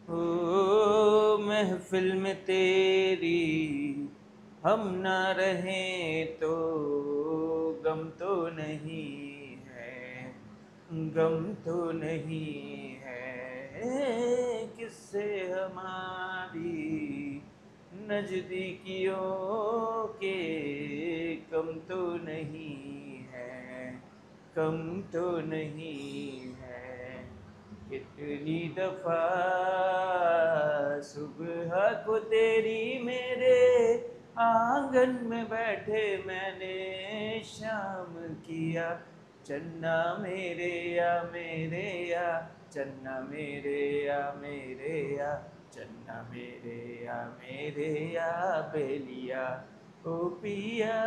ओ महफिल में तेरी हम ना रहें तो गम तो नहीं है, गम तो नहीं है। किससे हमारी नजदीकियों के कम तो नहीं है, कम तो नहीं है। कितनी दफा सुबह को तेरी मेरे आंगन में बैठे मैंने शाम किया। चन्ना मेरे या मेरे या, चन्ना मेरे या मेरे या, चन्ना मेरे या मेरे या बेलिया ओ पिया।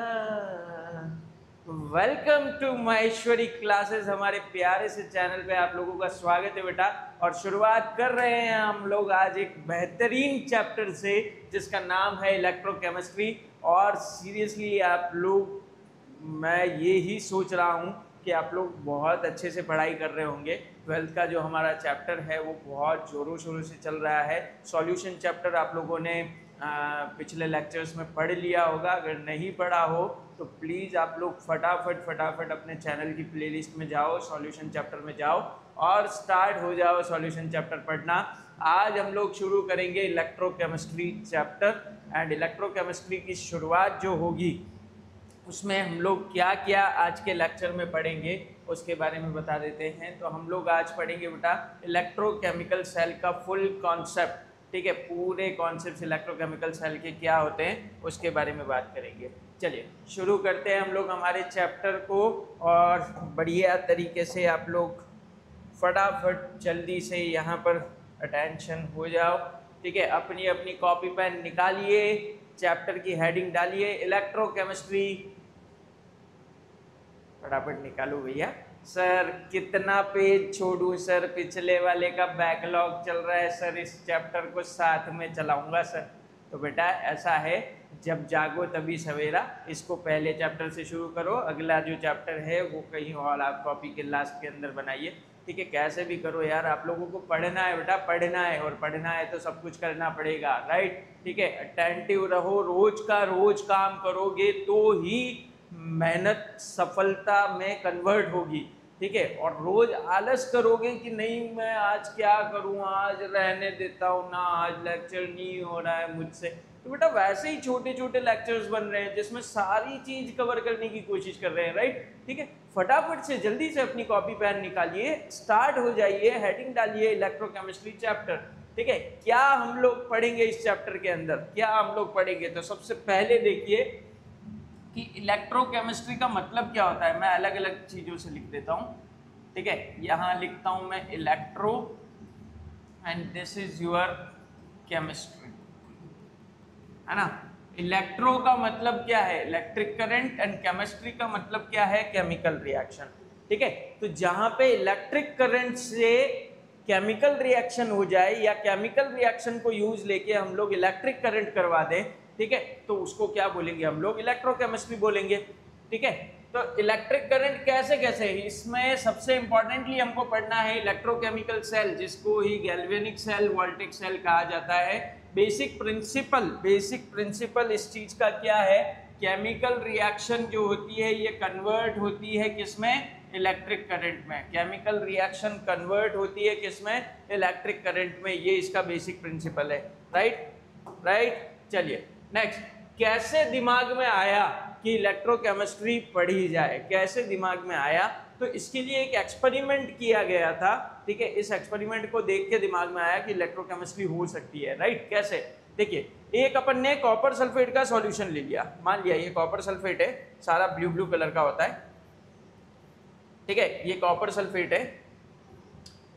Welcome to Maheshwari classes. हमारे प्यारे से चैनल पे आप लोगों का स्वागत है बेटा। और शुरुआत कर रहे हैं हम लोग आज एक बेहतरीन चैप्टर से जिसका नाम है इलेक्ट्रोकेमिस्ट्री। और सीरियसली आप लोग, मैं ये ही सोच रहा हूँ कि आप लोग बहुत अच्छे से पढ़ाई कर रहे होंगे। 12th का जो हमारा चैप्टर है वो बहुत ज़ोरों शोरों से चल रहा है। सॉल्यूशन चैप्टर आप लोगों ने पिछले लेक्चर्स में पढ़ लिया होगा। अगर नहीं पढ़ा हो तो प्लीज़ आप लोग फटाफट अपने चैनल की प्लेलिस्ट में जाओ, सॉल्यूशन चैप्टर में जाओ और स्टार्ट हो जाओ सॉल्यूशन चैप्टर पढ़ना। आज हम लोग शुरू करेंगे इलेक्ट्रोकेमिस्ट्री चैप्टर। एंड इलेक्ट्रोकेमिस्ट्री की शुरुआत जो होगी उसमें हम लोग क्या क्या आज के लेक्चर में पढ़ेंगे उसके बारे में बता देते हैं। तो हम लोग आज पढ़ेंगे बेटा इलेक्ट्रोकेमिकल सेल का फुल कॉन्सेप्ट। ठीक है, पूरे कॉन्सेप्ट इलेक्ट्रोकेमिकल सेल के क्या होते हैं उसके बारे में बात करेंगे। चलिए शुरू करते हैं हम लोग हमारे चैप्टर को। और बढ़िया तरीके से आप लोग फटाफट जल्दी से यहाँ पर अटेंशन हो जाओ। ठीक है, अपनी अपनी कॉपी पेन निकालिए, चैप्टर की हेडिंग डालिए इलेक्ट्रोकेमिस्ट्री। फटाफट निकालो भैया। सर कितना पेज छोड़ूं सर, पिछले वाले का बैकलॉग चल रहा है सर, इस चैप्टर को साथ में चलाऊंगा सर। तो बेटा ऐसा है, जब जागो तभी सवेरा। इसको पहले चैप्टर से शुरू करो, अगला जो चैप्टर है वो कहीं और आप कॉपी के लास्ट के अंदर बनाइए। ठीक है, कैसे भी करो यार, आप लोगों को पढ़ना है बेटा, पढ़ना है। और पढ़ना है तो सब कुछ करना पड़ेगा, राइट। ठीक है, अटेंटिव रहो, रोज का रोज काम करोगे तो ही मेहनत सफलता में कन्वर्ट होगी। ठीक है, और रोज आलस करोगे कि नहीं मैं आज क्या करूं, आज रहने देता हूं ना, आज लेक्चर नहीं हो रहा है मुझसे, तो बेटा वैसे ही छोटे छोटे लेक्चर्स बन रहे हैं जिसमें सारी चीज कवर करने की कोशिश कर रहे हैं, राइट। ठीक है, फटाफट से जल्दी से अपनी कॉपी पेन निकालिए, स्टार्ट हो जाइए, हेडिंग डालिए इलेक्ट्रोकेमिस्ट्री चैप्टर। ठीक है, क्या हम लोग पढ़ेंगे इस चैप्टर के अंदर, क्या हम लोग पढ़ेंगे। तो सबसे पहले देखिए कि इलेक्ट्रोकेमिस्ट्री का मतलब क्या होता है। मैं अलग अलग चीज़ों से लिख देता हूँ। ठीक है, यहाँ लिखता हूँ मैं electro and this is your chemistry, है ना। इलेक्ट्रो का मतलब क्या है, इलेक्ट्रिक करंट, एंड केमिस्ट्री का मतलब क्या है, केमिकल रिएक्शन। ठीक है, तो जहाँ पे इलेक्ट्रिक करंट से केमिकल रिएक्शन हो जाए या केमिकल रिएक्शन को यूज लेके हम लोग इलेक्ट्रिक करंट करवा दें, ठीक है, तो उसको क्या बोलेंगे हम लोग, इलेक्ट्रोकेमिस्ट्री बोलेंगे। ठीक है, तो इलेक्ट्रिक करंट कैसे कैसे, इसमें सबसे इंपॉर्टेंटली हमको पढ़ना है इलेक्ट्रोकेमिकल सेल, जिसको ही गैल्वेनिक सेल, वोल्टिक सेल कहा जाता है। बेसिक प्रिंसिपल इस चीज का क्या है, केमिकल रिएक्शन जो होती है ये कन्वर्ट होती है किसमें, इलेक्ट्रिक करंट में। केमिकल रिएक्शन कन्वर्ट होती है किसमें, इलेक्ट्रिक करंट में। ये इसका बेसिक प्रिंसिपल है, राइट। चलिए नेक्स्ट, कैसे दिमाग में आया कि इलेक्ट्रोकेमिस्ट्री पढ़ी जाए, कैसे दिमाग में आया। तो इसके लिए एक एक्सपेरिमेंट किया गया था। ठीक है, इस एक्सपेरिमेंट को देख के दिमाग में आया कि इलेक्ट्रोकेमिस्ट्री हो सकती है, राइट। कैसे, देखिए, एक अपन ने कॉपर सल्फेट का सॉल्यूशन ले लिया। मान लिया ये कॉपर सल्फेट है, सारा ब्लू कलर का होता है। ठीक है, ये कॉपर सल्फेट है।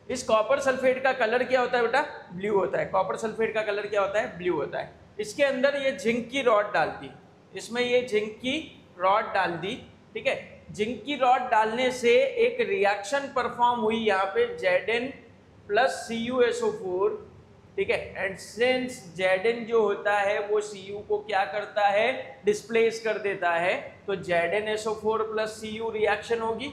इस कॉपर सल्फेट का कलर क्या होता है बेटा, ब्लू होता है। कॉपर सल्फेट का कलर क्या होता है, ब्लू होता है। इसके अंदर ये जिंक की रॉड डाल दी, इसमें ये जिंक की रॉड डाल दी। ठीक है, जिंक की रॉड डालने से एक रिएक्शन परफॉर्म हुई यहाँ पे Zn प्लस CuSO4। ठीक है, एंड सिंस Zn जो होता है वो Cu को क्या करता है, डिस्प्लेस कर देता है, तो ZnSO4 प्लस Cu रिएक्शन होगी,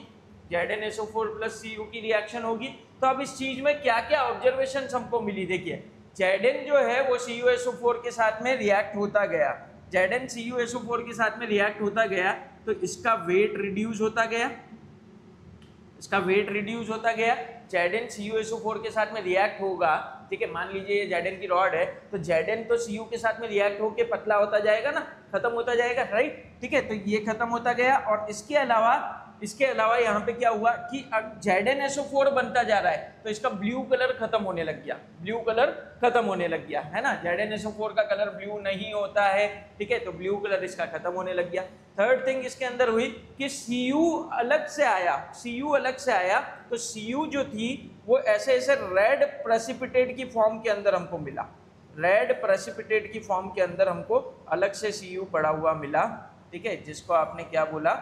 ZnSO4 प्लस Cu की रिएक्शन होगी। तो अब इस चीज में क्या क्या ऑब्जर्वेशन हमको मिली, देखिए Zn जो है वो CuSO4 के साथ में रिएक्ट होता गया, Zn CuSO4 के साथ में रिएक्ट होता गया, तो इसका वेट रिड्यूस होता गया, इसका वेट रिड्यूस होता गया। Zn CuSO4 के साथ में रिएक्ट होगा, ठीक है, मान लीजिए ये Zn की रॉड है, तो Zn तो Cu के साथ में रिएक्ट होके पतला होता जाएगा ना, खत्म होता जाएगा, राइट, ठीक है, तो ये खत्म होता गया। और इसके अलावा यहाँ पे क्या हुआ कि अब ZnSO4 बनता जा रहा है, तो इसका ब्लू कलर खत्म होने लग गया, ब्लू कलर खत्म होने लग गया, है ना, ZnSO4 का कलर ब्लू नहीं होता है, ठीक है, तो ब्लू कलर इसका खत्म होने लग गया। थर्ड थिंग इसके अंदर हुई कि Cu अलग से आया, Cu अलग से आया, तो Cu जो थी वो ऐसे ऐसे रेड प्रेसिपिटेट की फॉर्म के अंदर हमको मिला, रेड प्रेसिपिटेट की फॉर्म के अंदर हमको अलग से Cu पड़ा हुआ मिला, ठीक है, जिसको आपने क्या बोला,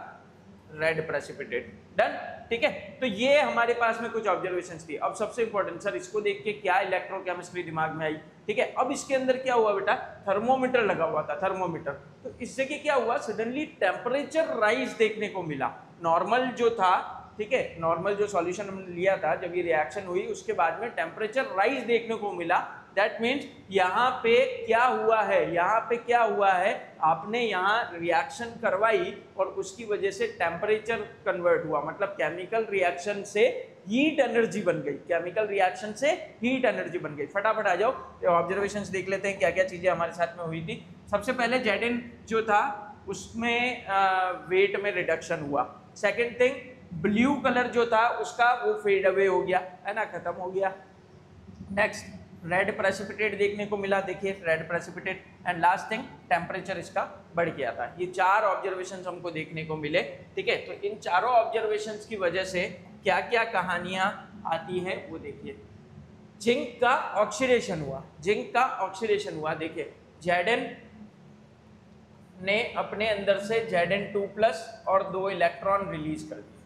रेड प्रेसिपिटेट। डन, ठीक है, तो ये हमारे पास में कुछ ऑब्जर्वेशंस थी। अब सबसे इंपॉर्टेंट, सर इसको देख के क्या इलेक्ट्रोकेमिस्ट्री दिमाग में आई, ठीक है, अब इसके अंदर क्या हुआ बेटा, थर्मोमीटर लगा हुआ था, थर्मोमीटर, तो इससे क्या हुआ, सडनली टेम्परेचर राइज देखने को मिला। नॉर्मल जो था, ठीक है, नॉर्मल जो सॉल्यूशन हमने लिया था, जब ये रिएक्शन हुई उसके बाद में टेम्परेचर राइज देखने को मिला। दैट मीन्स यहाँ पे क्या हुआ है, यहाँ पे क्या हुआ है, आपने यहाँ रिएक्शन करवाई और उसकी वजह से टेम्परेचर कन्वर्ट हुआ, मतलब केमिकल रिएक्शन से हीट एनर्जी बन गई, केमिकल रिएक्शन से हीट एनर्जी बन गई। फटाफट आ जाओ, ऑब्जर्वेशंस देख लेते हैं क्या क्या चीजें हमारे साथ में हुई थी। सबसे पहले Zn जो था उसमें वेट में रिडक्शन हुआ। सेकेंड थिंग, ब्लू कलर जो था उसका वो फेड अवे हो गया, है ना, खत्म हो गया। नेक्स्ट, रेड प्रेसिपिटेट देखने को मिला, देखिए red precipitate. And last thing, temperature इसका बढ़ गया था। ये चार ऑब्जर्वेशंस हमको देखने को मिले, ठीक है, तो इन चारों ऑब्जर्वेशंस की वजह से क्या क्या कहानियां आती है वो देखिए। जिंक का ऑक्सीडेशन हुआ, जिंक का ऑक्सीडेशन हुआ, देखिए Zn ने अपने अंदर से Zn2+ और 2 इलेक्ट्रॉन रिलीज कर दिए,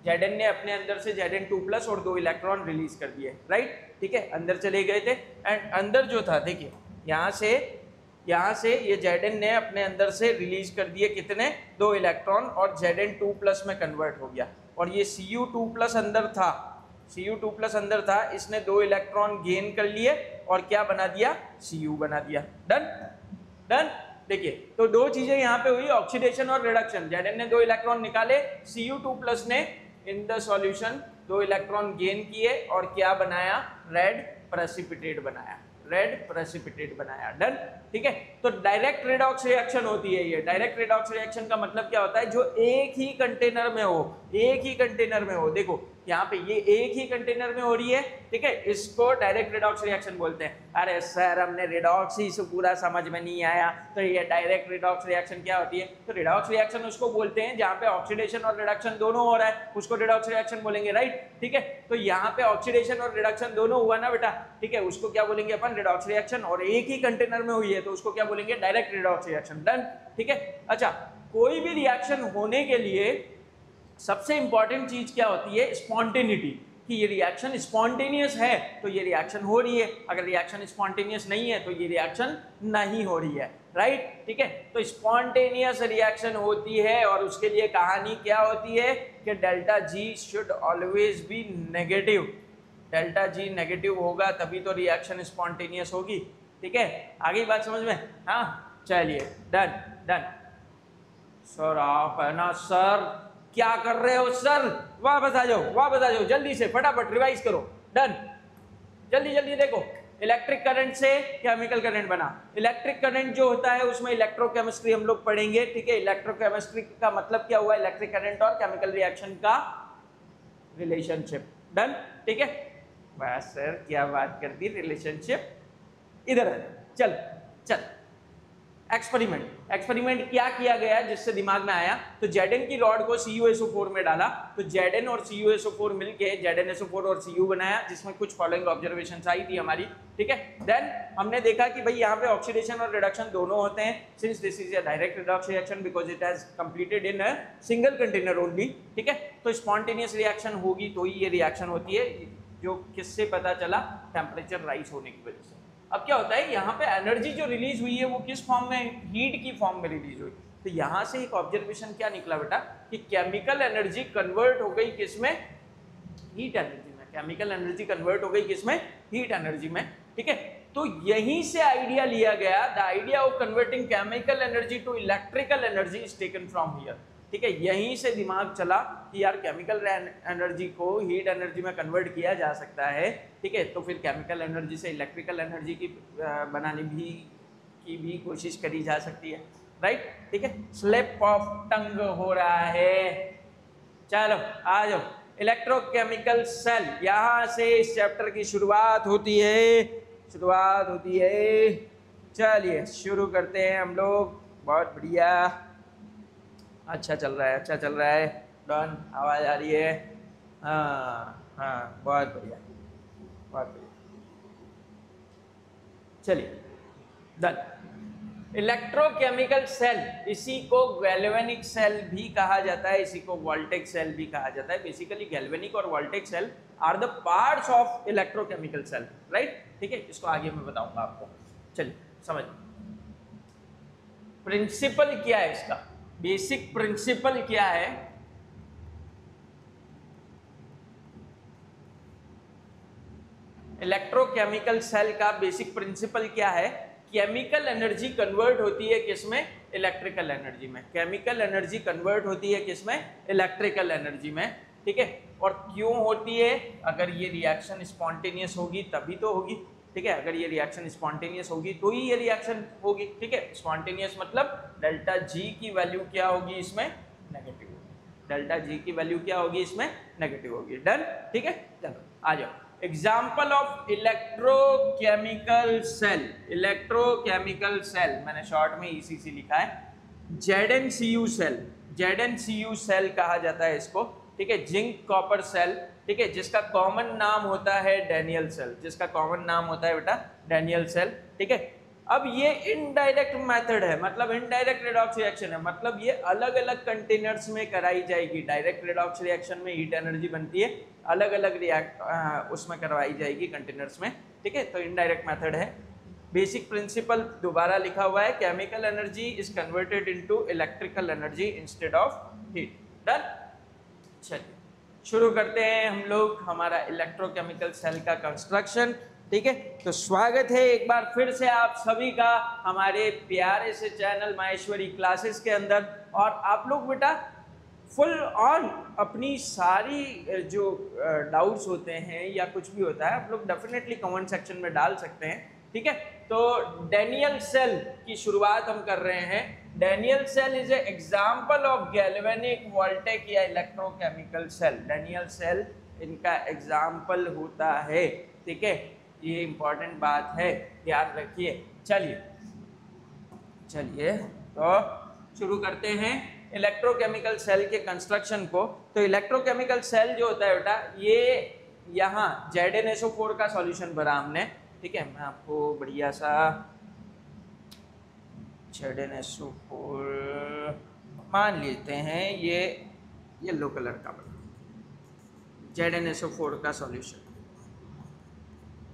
Zn ने अपने अंदर से Zn2+ और 2 इलेक्ट्रॉन रिलीज कर दिए, राइट, ठीक है, अंदर चले गए थे। एंड अंदर जो था, देखिए यहाँ से ये Zn ने अपने अंदर से रिलीज कर दिए कितने, 2 इलेक्ट्रॉन, और Zn2+ में कन्वर्ट हो गया। और ये Cu2+ अंदर था, Cu2+ अंदर था, इसने 2 इलेक्ट्रॉन गेन कर लिए और क्या बना दिया, Cu बना दिया। डन, डन, देखिए, तो दो चीजें यहाँ पे हुई, ऑक्सीडेशन और रिडक्शन। Zn ने 2 इलेक्ट्रॉन निकाले, Cu2+ ने इन द सॉल्यूशन 2 इलेक्ट्रॉन गेन किए और क्या बनाया, रेड प्रेसिपिटेट बनाया, रेड प्रेसिपिटेट बनाया। डन, ठीक है, तो डायरेक्ट रेडॉक्स रिएक्शन होती है ये। डायरेक्ट रेडॉक्स रिएक्शन का मतलब क्या होता है, जो एक ही कंटेनर में हो, एक ही कंटेनर में हो। देखो यहाँ पे ये एक ही कंटेनर में हो रही है, ठीक है, इसको डायरेक्ट रेडॉक्स रिएक्शन बोलते हैं। अरे सर हमने रेडॉक्स ही से पूरा समझ में नहीं आया, तो ये डायरेक्ट रेडॉक्स रिएक्शन क्या होती है, तो रेडॉक्स रिएक्शन उसको बोलते हैं जहाँ पे ऑक्सीडेशन और रिडक्शन दोनों हो रहा है, उसको रेडॉक्स रिएक्शन बोलेंगे, राइट, ठीक है, तो यहाँ पे ऑक्सीडेशन और रिडक्शन दोनों हुआ ना बेटा, ठीक है, उसको क्या बोलेंगे अपन, रेडॉक्स रिएक्शन, और एक ही कंटेनर में हुई है तो उसको क्या बोलेंगे, डायरेक्ट रेडॉक्स रिएक्शन। डन, ठीक है। अच्छा, कोई भी रिएक्शन होने के लिए सबसे इंपॉर्टेंट चीज क्या होती है, स्पॉन्टेनिटी, कि ये रिएक्शन स्पॉन्टेनियस है तो ये रिएक्शन हो रही है, अगर रिएक्शन स्पॉन्टेनियस नहीं है तो ये रिएक्शन नहीं हो रही है, राइट, ठीक है, तो स्पॉन्टेनियस रिएक्शन होती है और उसके लिए कहानी क्या होती है कि delta G should always be negative, delta G negative होगा तभी तो रिएक्शन स्पॉन्टेनियस होगी, ठीक है, आगे बात समझ में, हाँ, चलिए, डन डन। सर आप है ना सर, क्या कर रहे हो सर, वापस आ जाओ जल्दी से, फटाफट रिवाइज करो। डन, जल्दी जल्दी देखो, इलेक्ट्रिक करंट से केमिकल करंट बना। इलेक्ट्रिक करंट जो होता है उसमें इलेक्ट्रोकेमिस्ट्री हम लोग पढ़ेंगे, ठीक है, इलेक्ट्रोकेमिस्ट्री का मतलब क्या हुआ, इलेक्ट्रिक करंट और केमिकल रिएक्शन का रिलेशनशिप। डन, ठीक है, बस सर क्या बात कर दी, रिलेशनशिप, इधर चल चल। एक्सपेरिमेंट क्या किया गया जिससे दिमाग में आया, तो Zn की रॉड को CuSO4 में डाला, तो Zn और CuSO4 मिलके ZnSO4 और Cu बनाया, जिसमें कुछ फॉलोइंग ऑब्जर्वेशंस आई थी हमारी, ठीक है। देन हमने देखा कि भाई यहाँ पे ऑक्सीडेशन और रिडक्शन दोनों होते हैं, since this is a direct redox reaction because it has completed in a single container only, ठीक है, तो स्पॉन्टेनियस रिएक्शन होगी तो ही ये रिएक्शन होती है, जो किससे पता चला, टेम्परेचर राइज होने की वजह से। अब क्या होता है, यहाँ पे एनर्जी जो रिलीज हुई है वो किस फॉर्म में, हीट की फॉर्म में रिलीज हुई, तो यहाँ से एक ऑब्जर्वेशन क्या निकला बेटा कि केमिकल एनर्जी कन्वर्ट हो गई किसमें, हीट एनर्जी में, केमिकल एनर्जी कन्वर्ट हो गई किसमें, हीट एनर्जी में, ठीक है। तो यहीं से आइडिया लिया गया, the idea of converting chemical energy to electrical energy is taken from here. ठीक है, यहीं से दिमाग चला कि यार केमिकल एनर्जी को हीट एनर्जी में कन्वर्ट किया जा सकता है। ठीक है, तो फिर केमिकल एनर्जी से इलेक्ट्रिकल एनर्जी की बनाने की भी कोशिश करी जा सकती है, राइट। ठीक है, स्लिप ऑफ टंग हो रहा है। चलो आ जाओ, इलेक्ट्रोकेमिकल सेल, यहां से इस चैप्टर की शुरुआत होती है। चलिए शुरू करते हैं हम लोग। बहुत बढ़िया, अच्छा चल रहा है, डन, आवाज आ रही है, हाँ बहुत बढ़िया। चलिए डन। इलेक्ट्रोकेमिकल सेल, इसी को गैल्वेनिक सेल भी कहा जाता है, इसी को वोल्टेक सेल भी कहा जाता है। बेसिकली गैल्वेनिक और voltaic cell are the parts of electrochemical cell, right. ठीक है, इसको आगे मैं बताऊंगा आपको। चलिए समझ, प्रिंसिपल क्या है इसका, बेसिक प्रिंसिपल क्या है। इलेक्ट्रोकेमिकल सेल का बेसिक प्रिंसिपल क्या है, केमिकल एनर्जी कन्वर्ट होती है किसमें, इलेक्ट्रिकल एनर्जी में। केमिकल एनर्जी कन्वर्ट होती है किसमें, इलेक्ट्रिकल एनर्जी में। ठीक है, और क्यों होती है, अगर ये रिएक्शन स्पॉन्टेनियस होगी तभी तो होगी। ठीक है, अगर ये रिएक्शन स्पॉन्टेनियस होगी तो ही ये रिएक्शन होगी। ठीक है, स्पॉन्टेनियस मतलब डेल्टा जी की वैल्यू क्या होगी इसमें, नेगेटिव होगी। डेल्टा जी की वैल्यू क्या होगी इसमें, नेगेटिव होगी। डन। ठीक है, चलो आ जाओ। Example of electrochemical cell, electrochemical cell मैंने शॉर्ट में ईसीसी लिखा है। ZnCu सेल, ZnCu सेल कहा जाता है इसको। ठीक है, जिंक कॉपर सेल। ठीक है, जिसका कॉमन नाम होता है डैनियल सेल, जिसका कॉमन नाम होता है बेटा डैनियल सेल। ठीक है, अब ये इनडायरेक्ट मेथड है, मतलब इनडायरेक्ट रेडॉक्स रिएक्शन है, मतलब ये अलग अलग कंटेनर्स में कराई जाएगी। डायरेक्ट रेडॉक्स रिएक्शन में हीट एनर्जी बनती है, अलग अलग उसमें करवाई जाएगी कंटेनर्स में। ठीक है, तो इनडायरेक्ट मेथड है। बेसिक प्रिंसिपल दोबारा लिखा हुआ है, chemical energy is converted into electrical energy instead of heat. Done. चलिए शुरू करते हैं हम लोग हमारा इलेक्ट्रोकेमिकल सेल का कंस्ट्रक्शन। ठीक है, तो स्वागत है एक बार फिर से आप सभी का हमारे प्यारे से चैनल माहेश्वरी क्लासेस के अंदर। और आप लोग बेटा फुल ऑन अपनी सारी जो डाउट्स होते हैं या कुछ भी होता है आप लोग डेफिनेटली कमेंट सेक्शन में डाल सकते हैं। ठीक है, तो डैनियल सेल की शुरुआत हम कर रहे हैं। Daniell cell is a example of galvanic, voltaic या इलेक्ट्रोकेमिकल सेल। डैनियल सेल इनका एग्जाम्पल होता है। ठीक है, ये इंपॉर्टेंट बात है, ध्यान रखिए। चलिए तो शुरू करते हैं इलेक्ट्रोकेमिकल सेल के कंस्ट्रक्शन को। तो इलेक्ट्रोकेमिकल सेल जो होता है बेटा, ये यहाँ ZnSO4 का सॉल्यूशन भरा हमने। ठीक है, मैं आपको बढ़िया सा ZnSO4 मान लेते हैं, ये येलो कलर का बना ZnSO4 का सॉल्यूशन।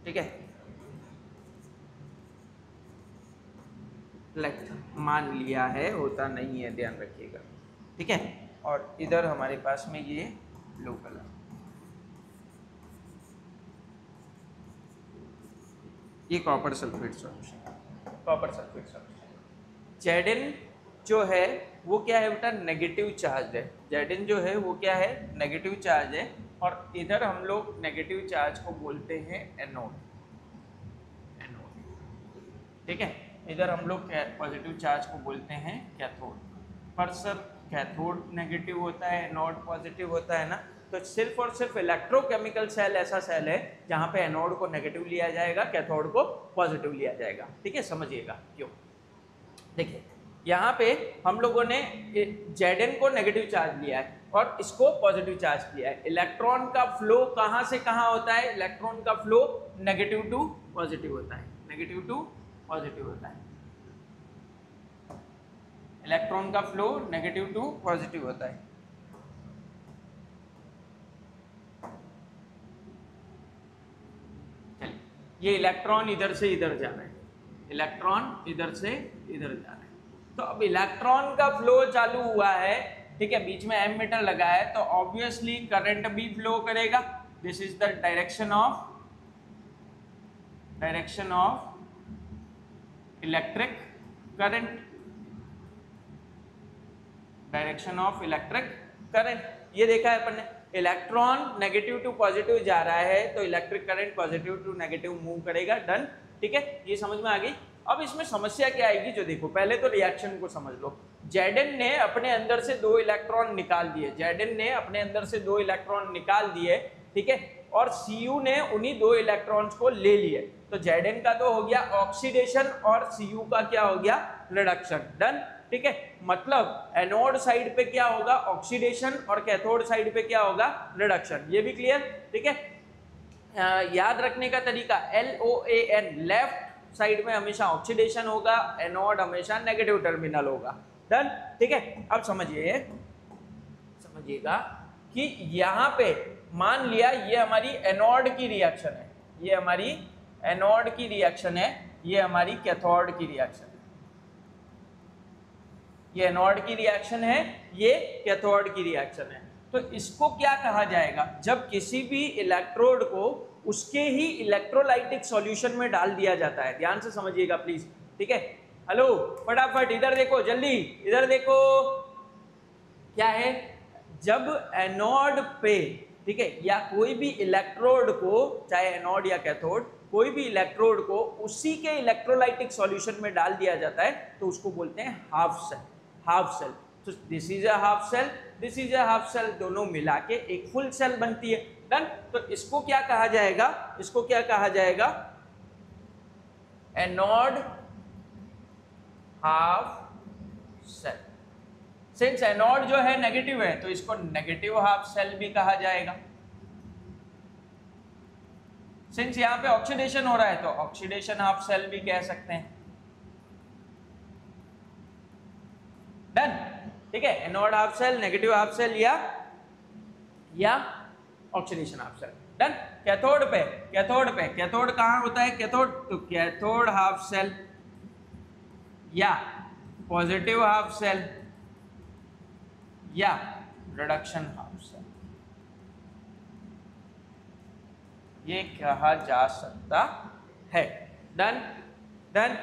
ठीक है, मान लिया है, होता नहीं है, ध्यान रखिएगा। ठीक है, और इधर हमारे पास में ये ब्लू कलर, ये copper sulphate solution, copper sulphate solution. Zn जो है वो क्या है बेटा, नेगेटिव चार्ज है। Zn जो है वो क्या है, नेगेटिव चार्ज है। और इधर हम लोग नेगेटिव चार्ज को बोलते हैं एनोड। ठीक है, इधर हम लोग पॉजिटिव चार्ज को बोलते हैं कैथोड। पर सर कैथोड नेगेटिव होता है, एनोड पॉजिटिव होता है ना। तो सिर्फ और सिर्फ इलेक्ट्रोकेमिकल सेल ऐसा सेल है जहाँ पे एनोड को नेगेटिव लिया जाएगा, कैथोड को पॉजिटिव लिया जाएगा। ठीक है, समझिएगा क्यों। देखिए यहाँ पे हम लोगों ने Zn को नेगेटिव चार्ज लिया है और इसको पॉजिटिव चार्ज किया है। इलेक्ट्रॉन का फ्लो कहाँ से कहाँ होता है, इलेक्ट्रॉन का फ्लो नेगेटिव टू पॉजिटिव होता है, नेगेटिव टू पॉजिटिव होता है। इलेक्ट्रॉन का फ्लो नेगेटिव टू पॉजिटिव होता है। चलिए, ये इलेक्ट्रॉन इधर से इधर जा रहा है, इलेक्ट्रॉन इधर से इधर जा रहा है। तो अब इलेक्ट्रॉन का फ्लो चालू हुआ है। ठीक है, बीच में एमीटर लगा है तो ऑब्वियसली करंट भी फ्लो करेगा। This is the direction of direction of electric current, direction of electric current. ये देखा है अपन ने, इलेक्ट्रॉन नेगेटिव टू पॉजिटिव जा रहा है तो electric current positive to negative move करेगा। डन, ठीक है, ये समझ में आ गई। अब इसमें समस्या क्या आएगी, जो देखो पहले तो रिएक्शन को समझ लो। Zn ने अपने अंदर से 2 इलेक्ट्रॉन निकाल दिए, Zn ने अपने अंदर से 2 इलेक्ट्रॉन निकाल दिए, ठीक है, और Cu ने उन्हीं 2 इलेक्ट्रॉन्स को ले लिए। तो Zn का तो हो गया ऑक्सीडेशन और Cu का क्या हो गया, रिडक्शन। डन, ठीक है, मतलब एनोड साइड पे क्या होगा, ऑक्सीडेशन, और कैथोड साइड पे क्या होगा, रिडक्शन। ये भी क्लियर, ठीक है। याद रखने का तरीका LOAN, लेफ्ट साइड में हमेशा ऑक्सीडेशन होगा, एनोड हमेशा नेगेटिव टर्मिनल होगा। डन, ठीक है। अब समझिएगा कि यहां पे मान लिया ये हमारी एनोड की रिएक्शन है, ये हमारी एनोड की रिएक्शन है, ये हमारी कैथोड की रिएक्शन है, ये एनोड की रिएक्शन है, ये कैथोड की रिएक्शन है। तो इसको क्या कहा जाएगा, जब किसी भी इलेक्ट्रोड को उसके ही इलेक्ट्रोलाइटिक सॉल्यूशन में डाल दिया जाता है। ध्यान से समझिएगा प्लीज, ठीक है। हेलो, फटाफट इधर देखो, जल्दी इधर देखो, क्या है, जब एनोड पे, ठीक है, या कोई भी इलेक्ट्रोड को, चाहे एनोड या कैथोड, कोई भी इलेक्ट्रोड को उसी के इलेक्ट्रोलाइटिक सॉल्यूशन में डाल दिया जाता है तो उसको बोलते हैं हाफ सेल, हाफ सेल। तो this is a half cell, this is a half cell, दोनों मिला के एक फुल सेल बनती है। डन, तो इसको क्या कहा जाएगा, इसको क्या कहा जाएगा, anode half cell. Since anode जो है नेगेटिव है तो इसको नेगेटिव हाफ सेल भी कहा जाएगा। सिंस यहां पे ऑक्सीडेशन हो रहा है तो ऑक्सीडेशन हाफ सेल भी कह सकते हैं। डन, ठीक है, anode half cell, negative half cell या oxidation half cell. Done, cathode पे, कैथोड कहां होता है, कैथोड, तो कैथोड हाफ सेल या पॉजिटिव हाफ सेल या रिडक्शन हाफ सेल, ये कहा जा सकता है। डन, डन,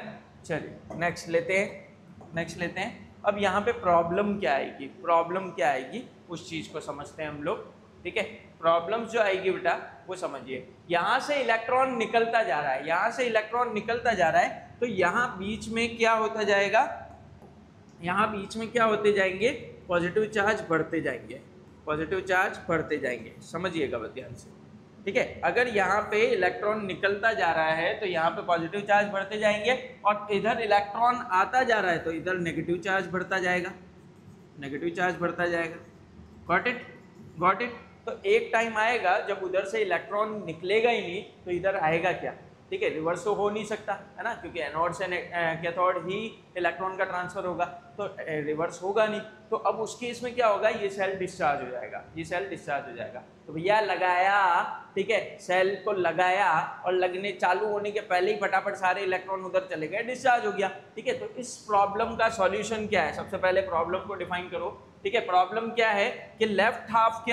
चलिए नेक्स्ट लेते हैं। अब यहाँ पे प्रॉब्लम क्या आएगी, उस चीज को समझते हैं हम लोग, ठीक है। प्रॉब्लम्स जो आएगी बेटा वो समझिए, यहाँ से इलेक्ट्रॉन निकलता जा रहा है, तो यहाँ बीच में क्या होता जाएगा, यहाँ बीच में क्या होते जाएंगे, पॉजिटिव चार्ज बढ़ते जाएंगे, समझिएगा ध्यान से, ठीक है। अगर यहाँ पे इलेक्ट्रॉन निकलता जा रहा है तो यहाँ पे पॉजिटिव चार्ज बढ़ते जाएंगे, और इधर इलेक्ट्रॉन आता जा रहा है तो इधर नेगेटिव चार्ज बढ़ता जाएगा। Got it. तो एक टाइम आएगा जब उधर से इलेक्ट्रॉन निकलेगा ही नहीं तो इधर आएगा क्या, ठीक है, रिवर्स तो हो नहीं सकता है ना, क्योंकि एनोड से कैथोड ही इलेक्ट्रॉन का ट्रांसफर होगा, तो रिवर्स होगा नहीं। तो अब उस केस में क्या होगा, ये सेल डिस्चार्ज हो जाएगा, तो भैया लगाया, ठीक है, सेल को लगाया और लगने चालू होने के पहले ही फटाफट सारे इलेक्ट्रॉन उधर चले गए, डिस्चार्ज हो गया, ठीक है। तो इस प्रॉब्लम का सॉल्यूशन क्या है, सबसे पहले प्रॉब्लम को डिफाइन करो, ठीक है। प्रॉब्लम क्या है कि लेफ्ट हाफ के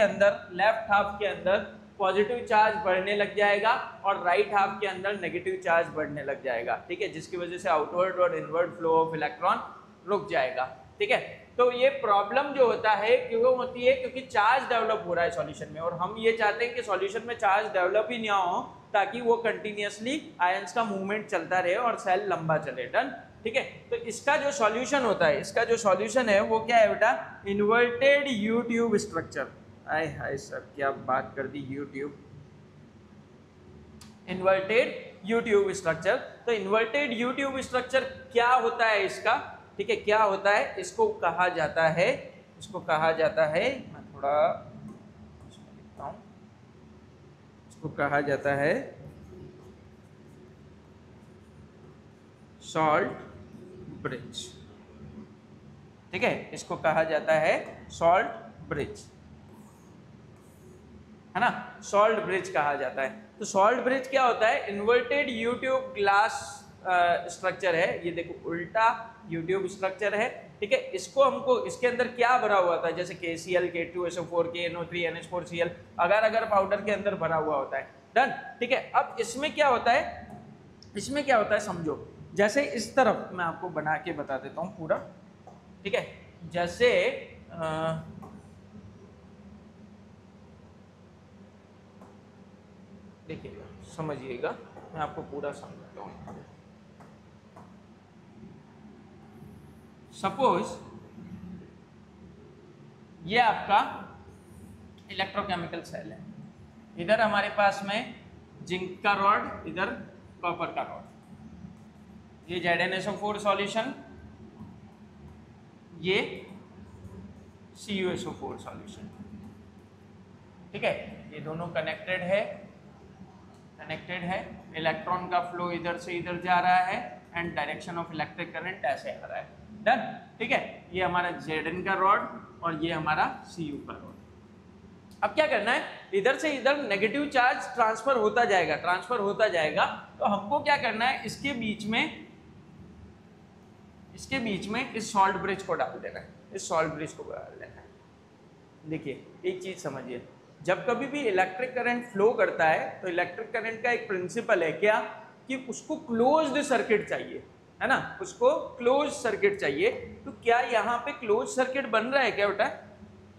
अंदर पॉजिटिव चार्ज बढ़ने लग जाएगा और राइट हाफ के अंदर नेगेटिव चार्ज बढ़ने लग जाएगा, ठीक है, जिसकी वजह से आउटवर्ड और इनवर्ड फ्लो ऑफ इलेक्ट्रॉन रुक जाएगा, ठीक है। तो ये प्रॉब्लम जो होता है क्यों होती है, क्योंकि चार्ज डेवलप हो रहा है सॉल्यूशन में, और हम ये चाहते हैं कि सॉल्यूशन में चार्ज डेवलप ही ना हो, ताकि वो कंटिन्यूअसली आयंस का मूवमेंट चलता रहे और सेल लंबा चले। डन, ठीक है। तो इसका जो सॉल्यूशन होता है, वो क्या है बेटा, इन्वर्टेड यू ट्यूब स्ट्रक्चर। आय हाय सर, क्या बात कर दी, YouTube, inverted U tube structure. तो इन्वर्टेड यू ट्यूब स्ट्रक्चर क्या होता है इसका, ठीक है, क्या होता है, इसको कहा जाता है, मैं थोड़ा इसमें लिखता हूं, इसको कहा जाता है सॉल्ट ब्रिज, ठीक है, इसको कहा जाता है सॉल्ट ब्रिज, है ना, सॉल्ट ब्रिज कहा जाता है। तो सॉल्ट ब्रिज क्या होता है, inverted U tube glass structure है, ये देखो उल्टा यू ट्यूब स्ट्रक्चर है, ठीक है। इसको हमको, इसके अंदर क्या भरा हुआ था, जैसे KCl, K2SO4, KNO3, NH4Cl, अगर पाउडर के अंदर भरा हुआ होता है। डन, ठीक है। अब इसमें क्या होता है, इसमें क्या होता है समझो, जैसे इस तरफ मैं आपको बना के बता देता हूँ पूरा, ठीक है। जैसे देखिएगा, समझिएगा, मैं आपको पूरा समझाता हूँ। सपोज ये आपका इलेक्ट्रोकेमिकल सेल है, इधर हमारे पास में जिंक का रॉड, इधर कॉपर का रॉड, ये ZnSO4 सॉल्यूशन, ये CuSO4 सॉल्यूशन, ठीक है। ये दोनों कनेक्टेड है, इलेक्ट्रॉन का फ्लो इधर से इधर जा रहा है and direction of electric current ऐसे आ रहा है, डन, ठीक है। ये हमारा Zn का रॉड और ये हमारा Cu का रॉड। अब क्या करना है, इधर से इधर नेगेटिव चार्ज ट्रांसफर होता जाएगा, तो हमको क्या करना है, इसके बीच में इस सॉल्ट ब्रिज को डाल देना है, देखिए एक चीज समझिए, जब कभी भी इलेक्ट्रिक करंट फ्लो करता है तो इलेक्ट्रिक करंट का एक प्रिंसिपल है क्या, कि उसको क्लोज्ड सर्किट चाहिए, है ना, उसको क्लोज सर्किट चाहिए। तो क्या यहाँ पे क्लोज सर्किट बन रहा है क्या बेटा,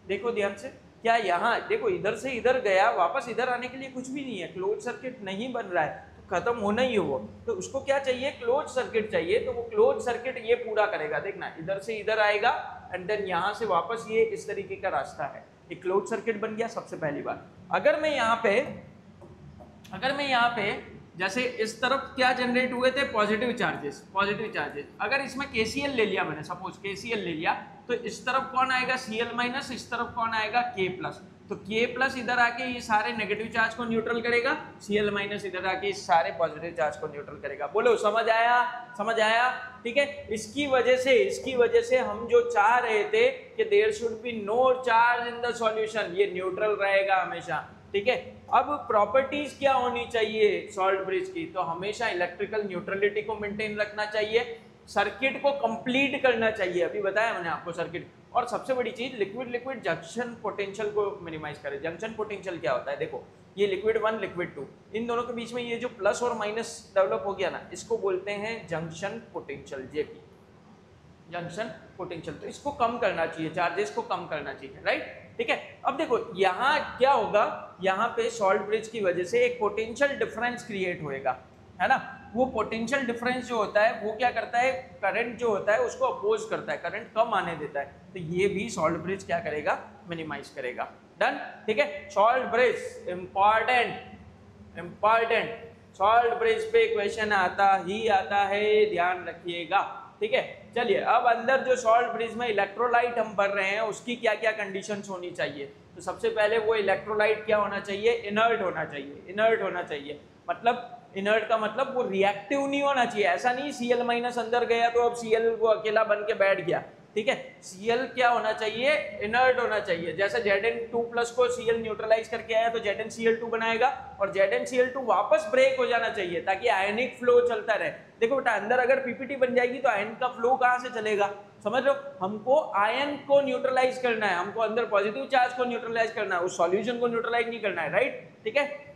देखो ध्यान से, क्या यहाँ देखो इधर से इधर गया, वापस इधर आने के लिए कुछ भी नहीं है, क्लोज सर्किट नहीं बन रहा है, तो खत्म होना ही हो। तो उसको क्या चाहिए, क्लोज सर्किट चाहिए, तो वो क्लोज सर्किट ये पूरा करेगा, देखना इधर से इधर आएगा एंड देन यहाँ से वापस ये इस तरीके का रास्ता है, एक क्लोज सर्किट बन गया। सबसे पहली बात, अगर मैं यहाँ पे जैसे इस तरफ क्या जनरेट हुए थे, पॉजिटिव चार्जेस, अगर इसमें KCl ले लिया मैंने, सपोज KCl ले लिया, तो इस तरफ कौन आएगा Cl माइनस, इस तरफ कौन आएगा K प्लस, तो K प्लस इधर आके ये सारे नेगेटिव चार्ज को न्यूट्रल करेगा, Cl माइनस इधर आके इस सारे पॉजिटिव चार्ज को न्यूट्रल करेगा। बोलो समझ आया, ठीक है। इसकी वजह से हम जो चाह रहे थे कि there should be no charge in the solution, ये न्यूट्रल रहेगा हमेशा, ठीक है। अब प्रॉपर्टीज क्या होनी चाहिए सॉल्ट ब्रिज की, तो हमेशा इलेक्ट्रिकल न्यूट्रलिटी को मेंटेन रखना चाहिए, सर्किट को कंप्लीट करना चाहिए, अभी बताया मैंने आपको सर्किट, और सबसे बड़ी चीज लिक्विड जंक्शन पोटेंशियल को मिनिमाइज करे। जंक्शन पोटेंशियल क्या होता है, देखो ये लिक्विड 1 लिक्विड 2, इन दोनों के बीच में ये जो प्लस और माइनस डेवलप हो गया ना, इसको बोलते हैं junction potential, JP, junction potential. तो इसको कम करना चाहिए, चार्जेस को कम करना चाहिए, राइट, ठीक है। अब देखो यहाँ क्या होगा, यहाँ पे सॉल्ट ब्रिज की वजह से एक पोटेंशियल डिफरेंस क्रिएट होएगा, है ना। वो पोटेंशियल डिफरेंस जो होता है वो क्या करता है, करंट जो होता है उसको अपोज करता है, करंट कम आने देता है, तो ये भी सॉल्ट ब्रिज क्या करेगा, मिनिमाइज करेगा, डन, ठीक है। Salt bridge important, salt bridge पे क्वेश्चन आता है, ध्यान रखिएगा, ठीक है। चलिए अब अंदर जो सॉल्ट ब्रिज में इलेक्ट्रोलाइट हम भर रहे हैं उसकी क्या क्या कंडीशंस होनी चाहिए, तो सबसे पहले वो इलेक्ट्रोलाइट क्या होना चाहिए, इनर्ट होना चाहिए, मतलब इनर्ट का मतलब वो रिएक्टिव नहीं होना चाहिए, ऐसा नहीं Cl माइनस अंदर गया तो अब Cl वो अकेला बन के बैठ गया, ठीक है। Cl क्या होना चाहिए, इनर्ट होना चाहिए, जैसे Zn2 प्लस को Cl न्यूट्रलाइज करके आया तो ZnCl2 बनाएगा, और ZnCl2 वापस ब्रेक हो जाना चाहिए ताकि आयनिक फ्लो चलता रहे। देखो बेटा अंदर अगर PPT बन जाएगी तो आयन का फ्लो कहाँ से चलेगा, समझ लो, हमको आयन को न्यूट्रलाइज करना है, हमको अंदर पॉजिटिव चार्ज को न्यूट्रलाइज करना है, उस सॉल्यूशन को न्यूट्रलाइज नहीं करना है, राइट, ठीक है।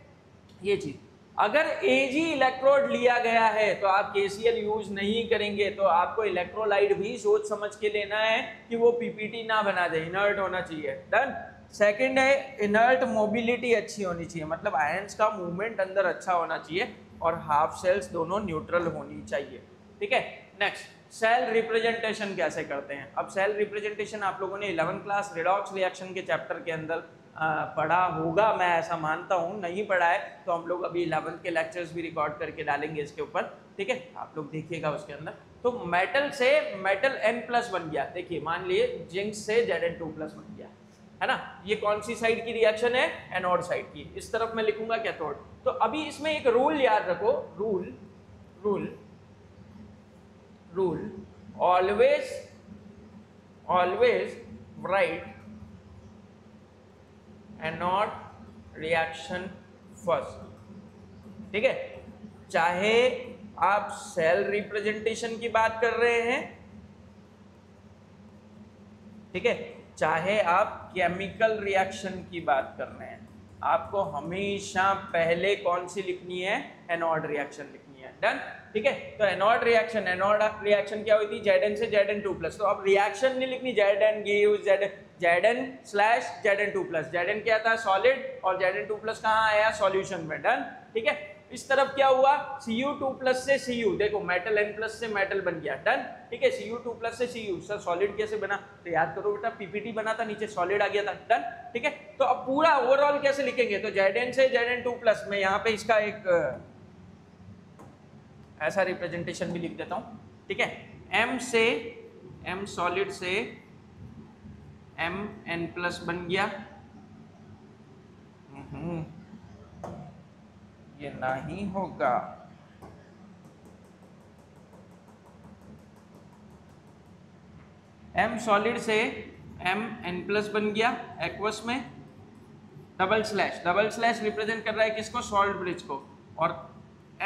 ये चीज, अगर Ag इलेक्ट्रोड लिया गया है तो आप KCl यूज नहीं करेंगे, तो आपको इलेक्ट्रोलाइट भी सोच समझ के लेना है कि वो PPT ना बना दे, इनर्ट होना चाहिए, डन। सेकंड है इनर्ट मोबिलिटी अच्छी होनी चाहिए, मतलब आयंस का मूवमेंट अंदर अच्छा होना चाहिए, और हाफ सेल्स दोनों न्यूट्रल होनी चाहिए, ठीक है। नेक्स्ट, सेल रिप्रेजेंटेशन कैसे करते हैं। अब सेल रिप्रेजेंटेशन आप लोगों ने 11th क्लास रिडॉक्स रिएक्शन के चैप्टर के अंदर पढ़ा होगा, मैं ऐसा मानता हूँ, नहीं पढ़ा है तो हम लोग अभी 11th के लेक्चर्स भी रिकॉर्ड करके डालेंगे इसके ऊपर, ठीक है, आप लोग देखिएगा उसके अंदर। तो मेटल से मेटल N+ बन गया, देखिए मान लिए जिंक से Zn2+ बन गया, है ना। ये कौन सी साइड की रिएक्शन है, एनोड साइड की, इस तरफ मैं लिखूंगा कैथोड। तो अभी इसमें एक रूल याद रखो, rule always right anode reaction first, ठीक है। चाहे आप सेल रिप्रेजेंटेशन की बात कर रहे हैं, ठीक है, चाहे आप केमिकल रिएक्शन की बात कर रहे हैं, आपको हमेशा पहले कौन सी लिखनी है, एनोड रिएक्शन लिखनी है। डन, ठीक है। तो एनोड रिएक्शन क्या हुई थी, Zn से Zn2+। तो अब रिएक्शन नहीं लिखनी, Zn gives Zn/Zn2+। Zn क्या था, सॉलिड, और Zn2+ कहाँ आया, सॉल्यूशन में, डन, ठीक है। इस तरफ क्या हुआ, Cu2+ से Cu, देखो मेटल N+ से मेटल बन गया, डन, ठीक है। Cu2+ से Cu, सर सॉलिड कैसे बना, तो याद करो बेटा, पीपीटी बना था, नीचे सॉलिड आ गया था, डन, ठीक है। तो अब पूरा ओवरऑल कैसे लिखेंगे, तो Zn से Zn2+, मैं यहाँ पे इसका एक ऐसा रिप्रेजेंटेशन भी लिख देता हूँ, ठीक है। M सॉलिड से Mn+ बन गया, ये नहीं होगा, M सॉलिड से Mn+ बन गया एक्वस में, डबल स्लैश रिप्रेजेंट कर रहा है किसको, सॉल्ट ब्रिज को, और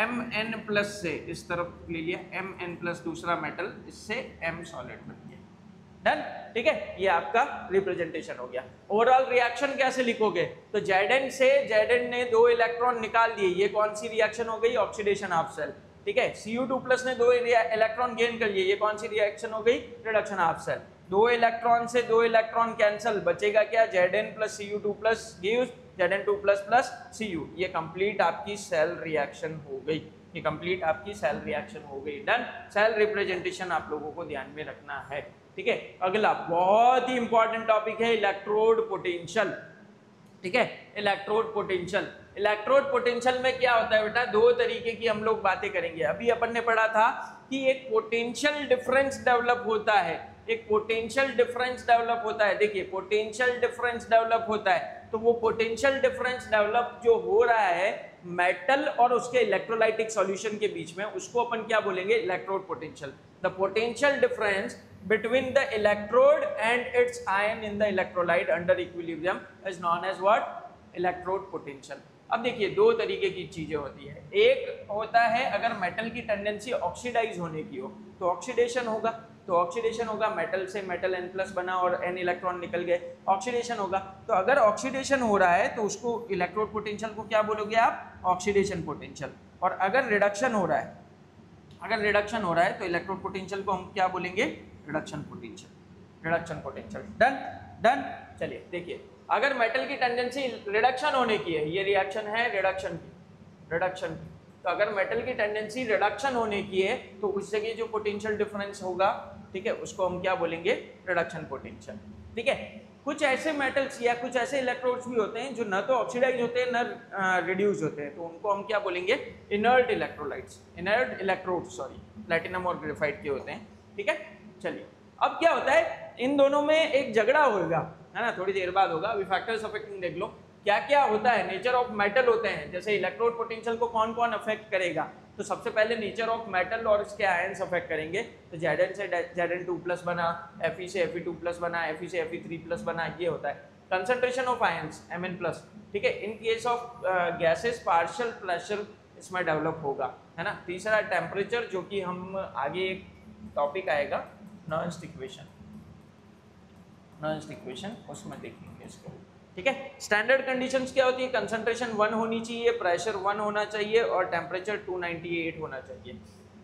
Mn+ से इस तरफ ले लिया, Mn+ दूसरा मेटल, इससे M सॉलिड बन गया, डन, ठीक है। ये आपका रिप्रेजेंटेशन हो गया। ओवरऑल रिएक्शन कैसे लिखोगे, तो Zn से Zn ने 2 इलेक्ट्रॉन निकाल दिए, ये कौन सी रिएक्शन हो गई, ऑक्सीडेशन हाफ सेल, ठीक है। Cu2+ ने 2 इलेक्ट्रॉन गेन कर लिए, ये कौन सी रिएक्शन हो गई, रिडक्शन हाफ सेल। 2 इलेक्ट्रॉन से 2 इलेक्ट्रॉन कैंसल, बचेगा क्या, Zn + Cu2+ gives Zn2+ Cu। ये कंप्लीट आपकी सेल रिएक्शन हो गई, ये कंप्लीट आपकी सेल रिएक्शन हो गई, डन। सेल रिप्रेजेंटेशन आप लोगों को ध्यान में रखना है, ठीक है। अगला बहुत ही इंपॉर्टेंट टॉपिक है इलेक्ट्रोड पोटेंशियल, ठीक है। इलेक्ट्रोड पोटेंशियल में क्या होता है बेटा, 2 तरीके की हम लोग बातें करेंगे। अभी अपन ने पढ़ा था कि एक पोटेंशियल डिफरेंस डेवलप होता है, एक पोटेंशियल डिफरेंस डेवलप होता है, देखिए पोटेंशियल डिफरेंस डेवलप होता है, तो वो पोटेंशियल डिफरेंस डेवलप जो हो रहा है मेटल और उसके इलेक्ट्रोलाइटिक सॉल्यूशन के बीच में, उसको अपन क्या बोलेंगे, electrode potential. The potential difference between the electrode and its ion in the electrolyte under equilibrium is known as what, electrode potential। अब देखिए 2 तरीके की चीजें होती है, एक होता है अगर मेटल की टेंडेंसी ऑक्सीडाइज होने की हो तो ऑक्सीडेशन होगा, मेटल से मेटल N+ बना और N इलेक्ट्रॉन निकल गए, ऑक्सीडेशन होगा। तो अगर ऑक्सीडेशन हो रहा है तो उसको इलेक्ट्रोड पोटेंशियल को क्या बोलोगे आप, ऑक्सीडेशन पोटेंशियल। और अगर रिडक्शन हो रहा है तो इलेक्ट्रोड पोटेंशियल को हम क्या बोलेंगे, रिडक्शन पोटेंशियल, डन। चलिए देखिए, अगर मेटल की टेंडेंसी रिडक्शन होने की है, ये रिएक्शन है रिडक्शन की, तो अगर मेटल की टेंडेंसी रिडक्शन होने की है तो उस जगह जो पोटेंशियल डिफरेंस होगा, ठीक है, उसको हम क्या बोलेंगे, रिडक्शन पोटेंशियल, ठीक है। कुछ ऐसे मेटल्स या कुछ ऐसे इलेक्ट्रोड्स भी होते हैं जो न तो ऑक्सीडाइज होते हैं न रिड्यूस होते हैं, तो उनको हम क्या बोलेंगे, इनर्ट इलेक्ट्रोड्स, प्लैटिनम और ग्रेफाइट के होते हैं, ठीक है। चलिए अब क्या होता है, इन दोनों में एक झगड़ा होगा, है ना, थोड़ी देर बाद होगा। अभी फैक्टर्स अफेक्टिंग देख लो क्या क्या होता है, नेचर ऑफ मेटल होते हैं, जैसे इलेक्ट्रोड पोटेंशियल को कौन कौन अफेक्ट करेगा, तो सबसे पहले नेचर ऑफ मेटल और इसके आयंस अफेक्ट करेंगे। तो Zn से Zn2+ बना, Fe से Fe2+ बना, Fe से Fe3+ बना, ये होता है। कंसंट्रेशन ऑफ आयंस Mn+, ठीक है। In case of gases partial pressure इसमें डेवलप होगा, है ना। तीसरा टेम्परेचर, जो कि हम आगे एक टॉपिक आएगा नॉन्स्ट इक्वेशन, उसमें देखेंगे इसको, ठीक है। स्टैंडर्ड कंडीशंस क्या होती है, कंसंट्रेशन 1 होनी चाहिए, प्रेशर 1 होना चाहिए और टेम्परेचर 298 होना चाहिए।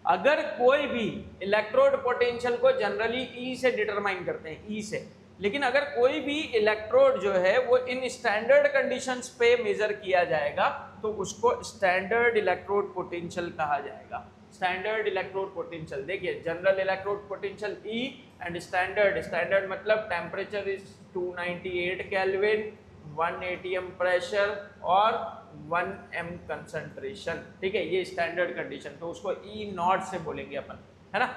अगर कोई भी इलेक्ट्रोड पोटेंशियल को जनरली ई से डिटरमाइन करते हैं, ई से, लेकिन अगर कोई भी इलेक्ट्रोड जो है वो इन स्टैंडर्ड कंडीशंस पे मेजर किया जाएगा तो उसको स्टैंडर्ड इलेक्ट्रोड पोटेंशियल कहा जाएगा। स्टैंडर्ड इलेक्ट्रोड पोटेंशियल, देखिए general electrode potential E and standard मतलब temperature is 298 kelvin, 1 atm pressure और 1 m कंसंट्रेशन, ठीक है, ये स्टैंडर्ड कंडीशन, तो उसको ई नॉट से बोलेंगे अपन, है ना।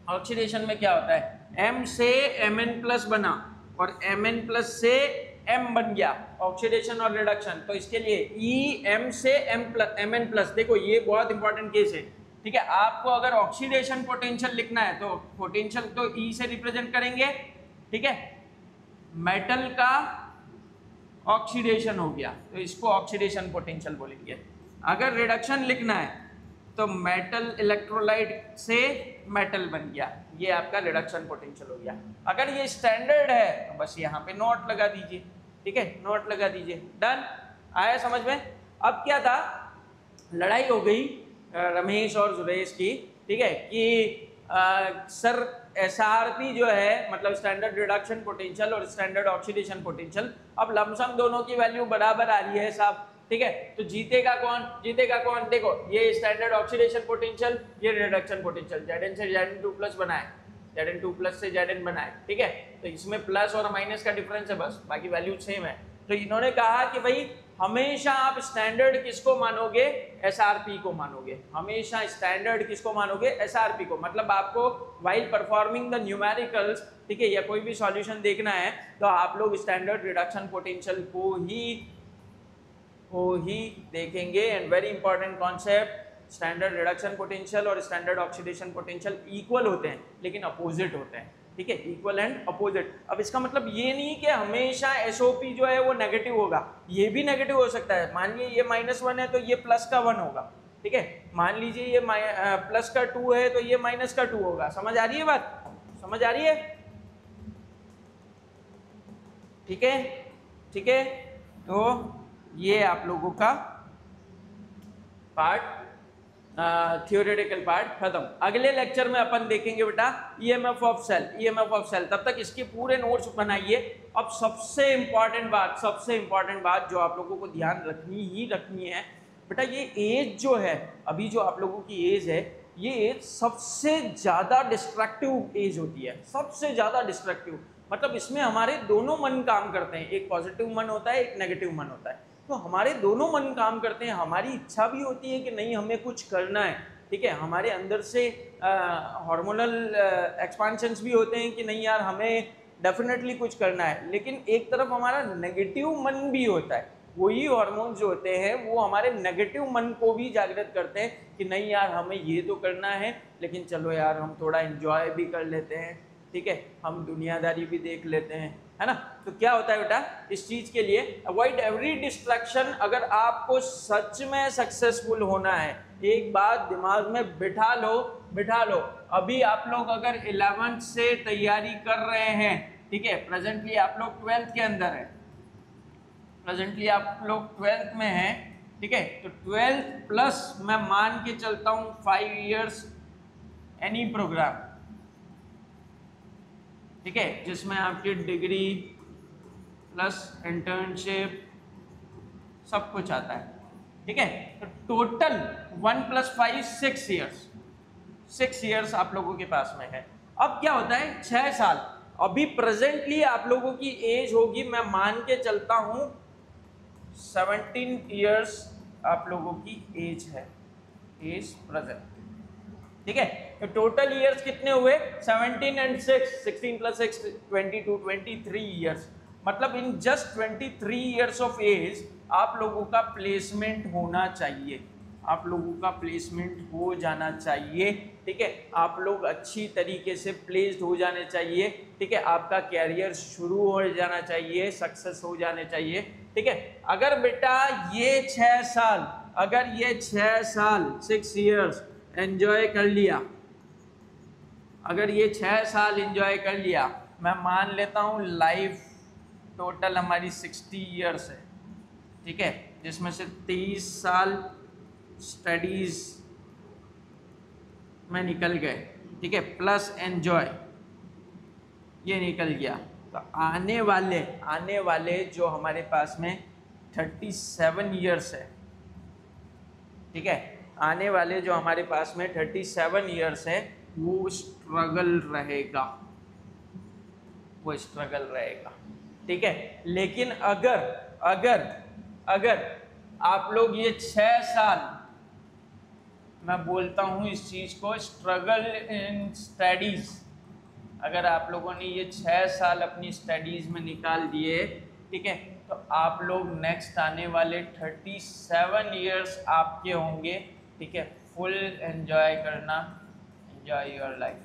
ऑक्सीडेशन में क्या होता है, M से Mn+ बना और Mn+ से M बन गया, ऑक्सीडेशन और रिडक्शन। तो इसके लिए E M से Mn+, देखो ये बहुत इंपॉर्टेंट केस है, ठीक है। आपको अगर ऑक्सीडेशन पोटेंशियल लिखना है तो पोटेंशियल तो E से रिप्रेजेंट करेंगे, ठीक है। मेटल का ऑक्सीडेशन हो गया तो इसको ऑक्सीडेशन पोटेंशियल बोलेंगे। अगर रिडक्शन लिखना है तो मेटल इलेक्ट्रोलाइट से मेटल बन गया, ये आपका रिडक्शन पोटेंशियल हो गया। अगर ये स्टैंडर्ड है तो बस यहाँ पे नोट लगा दीजिए, ठीक है, नोट लगा दीजिए, डन। आया समझ में। अब क्या था, लड़ाई हो गई रमेश और सुरेश की, ठीक है, कि सर एसआरपी जो है मतलब स्टैंडर्ड रिडक्शन पोटेंशियल और स्टैंडर्ड ऑक्सीडेशन पोटेंशियल, अब लमसम दोनों की वैल्यू बराबर आ रही है साहब, ठीक है, तो जीतेगा कौन, जीतेगा कौन, देखो ये स्टैंडर्ड ऑक्सीडेशन पोटेंशियल, ये रिडक्शन पोटेंशियल, Zn से Zn2 प्लस बनाए, Zn2 प्लस से Zn बनाए, ठीक है, तो इसमें प्लस और माइनस का डिफरेंस है बस, बाकी वैल्यू सेम है। तो इन्होंने कहा कि भाई हमेशा आप स्टैंडर्ड किसको मानोगे, एसआरपी को मानोगे, हमेशा स्टैंडर्ड किसको मानोगे, एसआरपी को, मतलब आपको व्हाइल परफॉर्मिंग द न्यूमेरिकल्स, ठीक है, या कोई भी सॉल्यूशन देखना है तो आप लोग स्टैंडर्ड रिडक्शन पोटेंशियल को ही देखेंगे। And very important concept, standard reduction potential और स्टैंडर्ड ऑक्सीडेशन पोटेंशियल इक्वल होते हैं लेकिन अपोजिट होते हैं, ठीक है, इक्वल एंड अपोजिट। अब इसका मतलब ये नहीं कि हमेशा एसओपी जो है वो नेगेटिव होगा, ये भी नेगेटिव हो सकता है। मान लीजिए ये -1 है तो ये +1 होगा, ठीक है, मान लीजिए ये +2 है तो ये -2 होगा। समझ आ रही है बात, समझ आ रही है, ठीक है, ठीक है। तो ये आप लोगों का पार्ट थियोरेटिकल पार्ट खत्म। अगले लेक्चर में अपन देखेंगे बेटा EMF of cell, EMF of cell. तब तक इसके पूरे नोट्स बनाइए। अब सबसे इंपॉर्टेंट बात जो आप लोगों को ध्यान रखनी है बेटा, ये एज जो है, अभी जो आप लोगों की एज है, ये एज सबसे ज़्यादा डिस्ट्रक्टिव एज होती है, सबसे ज़्यादा डिस्ट्रक्टिव। मतलब इसमें हमारे दोनों मन काम करते हैं, एक पॉजिटिव मन होता है, एक नेगेटिव मन होता है। तो हमारे दोनों मन काम करते हैं, हमारी इच्छा भी होती है कि नहीं हमें कुछ करना है, ठीक है, हमारे अंदर से हार्मोनल एक्सपांशंस भी होते हैं कि नहीं यार हमें डेफिनेटली कुछ करना है, लेकिन एक तरफ हमारा नेगेटिव मन भी होता है। वही हार्मोन जो होते हैं वो हमारे नेगेटिव मन को भी जागृत करते हैं कि नहीं यार हमें ये तो करना है, लेकिन चलो यार हम थोड़ा एंजॉय भी कर लेते हैं, ठीक है, हम दुनियादारी भी देख लेते हैं, है ना। तो क्या होता है बेटा, इस चीज के लिए अवॉइड एवरी डिस्ट्रैक्शन। अगर आपको सच में सक्सेसफुल होना है, एक बात दिमाग में बिठा लो। अभी आप लोग अगर 11th से तैयारी कर रहे हैं, ठीक है, प्रेजेंटली आप लोग 12th के अंदर है, प्रेजेंटली आप लोग 12th में हैं, ठीक है, तो 12th प्लस मैं मान के चलता हूं 5 years एनी प्रोग्राम, ठीक है, जिसमें आपकी डिग्री प्लस इंटर्नशिप सब कुछ आता है, ठीक है, तो टोटल 1 + 5 6 years आप लोगों के पास में है। अब क्या होता है, 6 साल, अभी प्रेजेंटली आप लोगों की एज होगी, मैं मान के चलता हूं 17 years आप लोगों की एज है, एज प्रेजेंट, ठीक है, तो टोटल ईयर्स कितने हुए, 17 and 6, 16 + 6 22, 23 ईयर्स। मतलब in just 23 years of age आप लोगों का प्लेसमेंट होना चाहिए, आप लोगों का प्लेसमेंट हो जाना चाहिए, ठीक है, आप लोग अच्छी तरीके से प्लेस्ड हो जाने चाहिए, ठीक है, आपका कैरियर शुरू हो जाना चाहिए, सक्सेस हो जाने चाहिए, ठीक है। अगर बेटा ये 6 साल, अगर ये 6 साल 6 years एंजॉय कर लिया, अगर ये 6 साल एंजॉय कर लिया, मैं मान लेता हूँ लाइफ टोटल हमारी 60 years है, ठीक है, जिसमें से 23 साल स्टडीज में निकल गए, ठीक है, प्लस एंजॉय ये निकल गया, तो आने वाले जो हमारे पास में 37 years है, ठीक है, आने वाले जो हमारे पास में 37 years है वो स्ट्रगल रहेगा, ठीक है। लेकिन अगर आप लोग ये 6 साल, मैं बोलता हूँ इस चीज को स्ट्रगल इन स्टडीज, अगर आप लोगों ने ये 6 साल अपनी स्टडीज में निकाल दिए, ठीक है, तो आप लोग नेक्स्ट आने वाले 37 years आपके होंगे, ठीक है, फुल एंजॉय करना, एंजॉय योर लाइफ,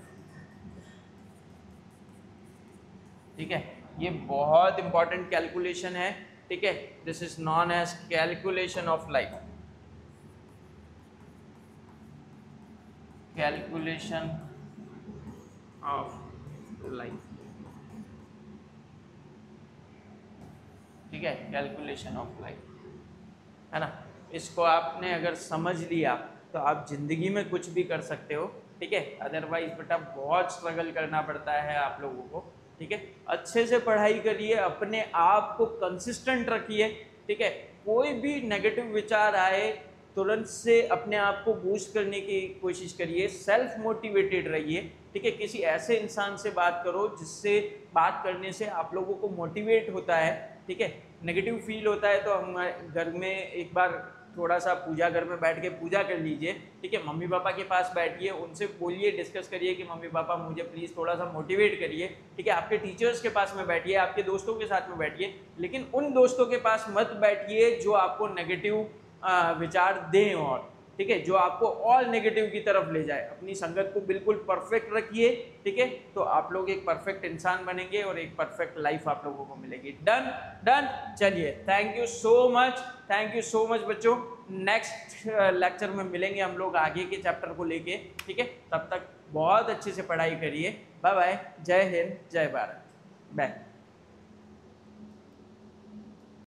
ठीक है, ये बहुत इंपॉर्टेंट कैलकुलेशन है, ठीक है, this is known as calculation of life, calculation of life, ठीक है, कैलकुलेशन ऑफ लाइफ, है ना। इसको आपने अगर समझ लिया तो आप जिंदगी में कुछ भी कर सकते हो, ठीक है। अदरवाइज बेटा बहुत स्ट्रगल करना पड़ता है आप लोगों को, ठीक है। अच्छे से पढ़ाई करिए, अपने आप को कंसिस्टेंट रखिए, ठीक है। कोई भी नेगेटिव विचार आए तुरंत से अपने आप को बूस्ट करने की कोशिश करिए, सेल्फ मोटिवेटेड रहिए, ठीक है। किसी ऐसे इंसान से बात करो जिससे बात करने से आप लोगों को मोटिवेट होता है, ठीक है। नेगेटिव फील होता है तो हमारे घर में एक बार थोड़ा सा पूजा घर में बैठ के पूजा कर लीजिए, ठीक है। मम्मी पापा के पास बैठिए, उनसे बोलिए, डिस्कस करिए कि मम्मी पापा मुझे प्लीज़ थोड़ा सा मोटिवेट करिए, ठीक है। आपके टीचर्स के पास में बैठिए, आपके दोस्तों के साथ में बैठिए, लेकिन उन दोस्तों के पास मत बैठिए जो आपको नेगेटिव विचार दें, और ठीक है, जो आपको ऑल नेगेटिव की तरफ ले जाए। अपनी संगत को बिल्कुल परफेक्ट रखिए, ठीक है, तो आप लोग एक परफेक्ट इंसान बनेंगे और एक परफेक्ट लाइफ आप लोगों को मिलेगी। डन डन, चलिए, थैंक यू सो मच बच्चों। नेक्स्ट लेक्चर में मिलेंगे हम लोग आगे के चैप्टर को लेके, ठीक है। तब तक बहुत अच्छे से पढ़ाई करिए। बाय बाय, जय हिंद, जय भारत, बाय।